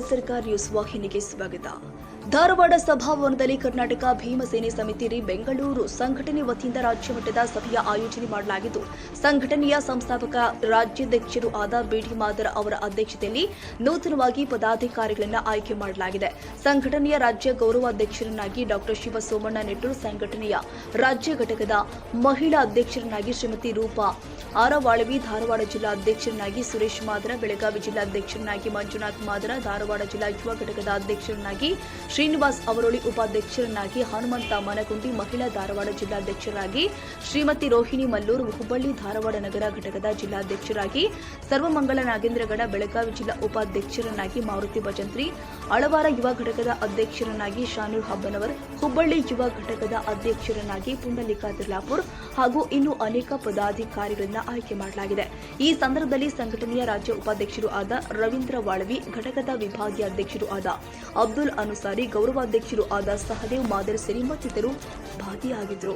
ಭಾರತ್ ಸರ್ಕಾರ್ ನ್ಯೂಸ್ ವಾಹಿನಿಗೆ ಸ್ವಾಗತ. ಧಾರವಾಡ ಸಭಾಭವನದಲ್ಲಿ ಕರ್ನಾಟಕ ಭೀಮಸೇನೆ ಸಮಿತಿ ಬೆಂಗಳೂರು ಸಂಘಟನೆ ವತಿಯಿಂದ ರಾಜ್ಯ ಮಟ್ಟದ ಸಭೆಯ ಆಯೋಜನೆ ಮಾಡಲಾಗಿದ್ದು, ಸಂಘಟನೆಯ ಸಂಸ್ಥಾಪಕ ರಾಜ್ಯಾಧ್ಯಕ್ಷರು ಆದ ಬಿಡಿ ಮಾದರ್ ಅವರ ಅಧ್ಯಕ್ಷತೆಯಲ್ಲಿ ನೂತನವಾಗಿ ಪದಾಧಿಕಾರಿಗಳನ್ನು ಆಯ್ಕೆ ಮಾಡಲಾಗಿದೆ. ಸಂಘಟನೆಯ ರಾಜ್ಯ ಗೌರವಾಧ್ಯಕ್ಷರನ್ನಾಗಿ ಡಾ ಶಿವಸೋಮಣ್ಣ ನೆಟ್ಟೂರು, ಸಂಘಟನೆಯ ರಾಜ್ಯ ಘಟಕದ ಮಹಿಳಾ ಅಧ್ಯಕ್ಷರನ್ನಾಗಿ ಶ್ರೀಮತಿ ರೂಪಾ ಆರವಾಳವಿ, ಧಾರವಾಡ ಜಿಲ್ಲಾ ಅಧ್ಯಕ್ಷರನ್ನಾಗಿ ಸುರೇಶ್ ಮಾದರ, ಬೆಳಗಾವಿ ಜಿಲ್ಲಾಧ್ಯಕ್ಷರನ್ನಾಗಿ ಮಂಜುನಾಥ್ ಮಾದರ, ಧಾರವಾಡ ಜಿಲ್ಲಾ ಯುವ ಘಟಕದ ಅಧ್ಯಕ್ಷರನ್ನಾಗಿ ಶ್ರೀನಿವಾಸ್ ಅವರೋಳಿ, ಉಪಾಧ್ಯಕ್ಷರನ್ನಾಗಿ ಹನುಮಂತ ಮನಗುಂಡಿ, ಮಹಿಳಾ ಧಾರವಾಡ ಜಿಲ್ಲಾಧ್ಯಕ್ಷರಾಗಿ ಶ್ರೀಮತಿ ರೋಹಿಣಿ ಮಲ್ಲೂರು, ಹುಬ್ಬಳ್ಳಿ ಧಾರವಾಡ ನಗರ ಘಟಕದ ಜಿಲ್ಲಾಧ್ಯಕ್ಷರಾಗಿ ಸರ್ವಮಂಗಳ ನಾಗೇಂದ್ರಗಡ, ಬೆಳಗಾವಿ ಜಿಲ್ಲಾ ಉಪಾಧ್ಯಕ್ಷರನ್ನಾಗಿ ಮಾರುತಿ ಭಜಂತ್ರಿ, ಅಳವಾರ ಯುವ ಘಟಕದ ಅಧ್ಯಕ್ಷರನ್ನಾಗಿ ಶಾನೂರ್ ಹಬ್ಬನವರ್, ಹುಬ್ಬಳ್ಳಿ ಯುವ ಘಟಕದ ಅಧ್ಯಕ್ಷರನ್ನಾಗಿ ಪುಂಡಲಿಕ ತಿರ್ಲಾಪುರ್ ಹಾಗೂ ಇನ್ನೂ ಅನೇಕ ಪದಾಧಿಕಾರಿಗಳನ್ನು ಆಯ್ಕೆ ಮಾಡಲಾಗಿದೆ. ಈ ಸಂದರ್ಭದಲ್ಲಿ ಸಂಘಟನೆಯ ರಾಜ್ಯ ಉಪಾಧ್ಯಕ್ಷರು ಆದ ರವೀಂದ್ರ ವಾಳವಿ, ಘಟಕದ ವಿಭಾಗೀಯ ಅಧ್ಯಕ್ಷರು ಆದ ಅಬ್ದುಲ್ ಅನುಸಾರಿ, ಗೌರವಾಧ್ಯಕ್ಷರು ಆದ ಸಹದೇವ್ ಮಾದರ್ ಸೇರಿ ಮತ್ತಿತರರು ಭಾಗಿಯಾಗಿದ್ದರು.